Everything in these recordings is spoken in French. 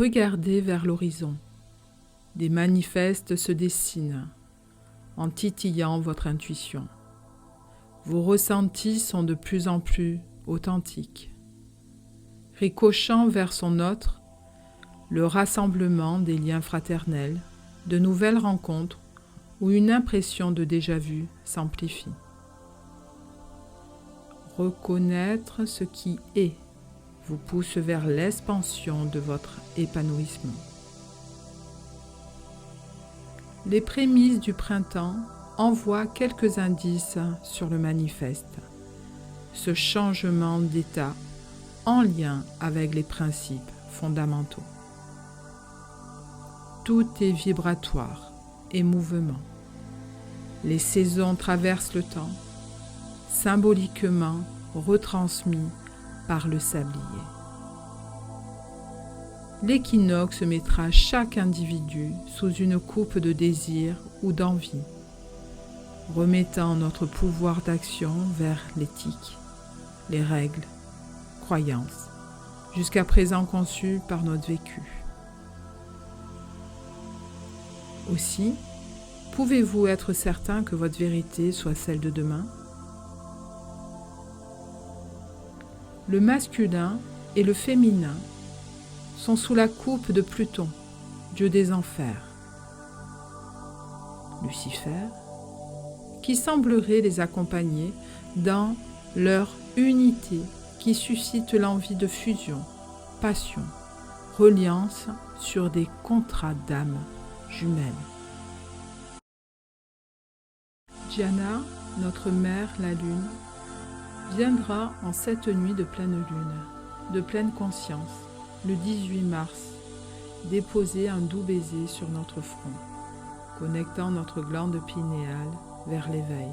Regardez vers l'horizon. Des manifestes se dessinent en titillant votre intuition. Vos ressentis sont de plus en plus authentiques. Ricochant vers son autre, le rassemblement des liens fraternels, de nouvelles rencontres ou une impression de déjà-vu s'amplifie. Reconnaître ce qui est vous pousse vers l'expansion de votre épanouissement. Les prémices du printemps envoient quelques indices sur le manifeste. Ce changement d'état en lien avec les principes fondamentaux. Tout est vibratoire et mouvement. Les saisons traversent le temps, symboliquement retransmis par le sablier. L'équinoxe mettra chaque individu sous une coupe de désir ou d'envie, remettant notre pouvoir d'action vers l'éthique, les règles, croyances, jusqu'à présent conçues par notre vécu. Aussi, pouvez-vous être certain que votre vérité soit celle de demain? Le masculin et le féminin sont sous la coupe de Pluton, dieu des enfers. Lucifer, qui semblerait les accompagner dans leur unité qui suscite l'envie de fusion, passion, reliance sur des contrats d'âme jumelles. Diana, notre mère la lune, viendra en cette nuit de pleine lune, de pleine conscience, le 18 mars, déposer un doux baiser sur notre front, connectant notre glande pinéale vers l'éveil.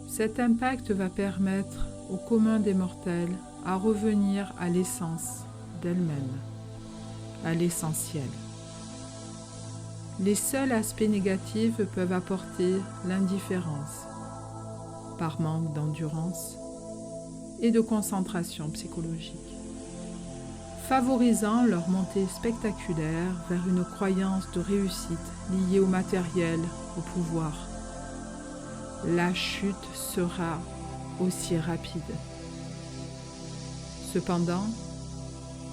Cet impact va permettre au commun des mortels à revenir à l'essence d'elle-même, à l'essentiel. Les seuls aspects négatifs peuvent apporter l'indifférence, par manque d'endurance et de concentration psychologique, favorisant leur montée spectaculaire vers une croyance de réussite liée au matériel, au pouvoir. La chute sera aussi rapide. Cependant,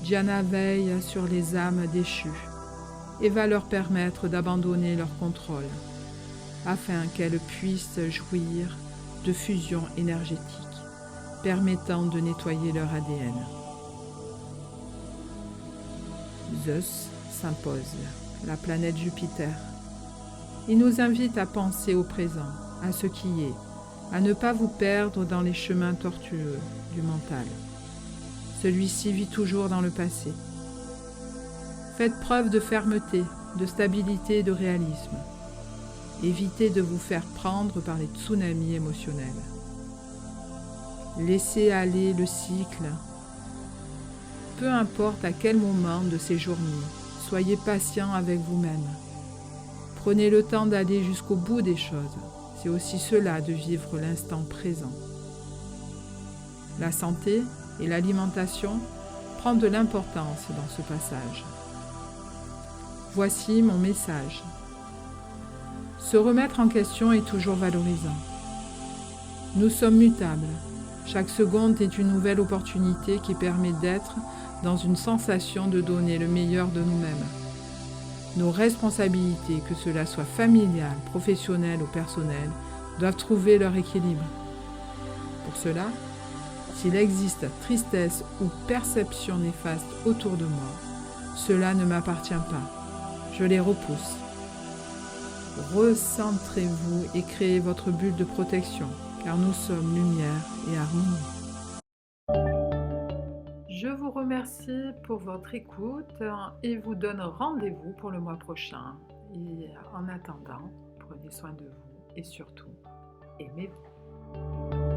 Diana veille sur les âmes déchues et va leur permettre d'abandonner leur contrôle afin qu'elles puissent jouir de fusion énergétique permettant de nettoyer leur ADN. Zeus s'impose, la planète Jupiter. Il nous invite à penser au présent, à ce qui est, à ne pas vous perdre dans les chemins tortueux du mental. Celui-ci vit toujours dans le passé. Faites preuve de fermeté, de stabilité et de réalisme. Évitez de vous faire prendre par les tsunamis émotionnels. Laissez aller le cycle. Peu importe à quel moment de ces journées, soyez patient avec vous-même. Prenez le temps d'aller jusqu'au bout des choses. C'est aussi cela de vivre l'instant présent. La santé et l'alimentation prennent de l'importance dans ce passage. Voici mon message. Se remettre en question est toujours valorisant. Nous sommes mutables. Chaque seconde est une nouvelle opportunité qui permet d'être dans une sensation de donner le meilleur de nous-mêmes. Nos responsabilités, que cela soit familial, professionnel ou personnel, doivent trouver leur équilibre. Pour cela, s'il existe tristesse ou perception néfaste autour de moi, cela ne m'appartient pas. Je les repousse. Recentrez-vous et créez votre bulle de protection, car nous sommes lumière et harmonie. Je vous remercie pour votre écoute et vous donne rendez-vous pour le mois prochain. Et en attendant, prenez soin de vous et surtout, aimez-vous.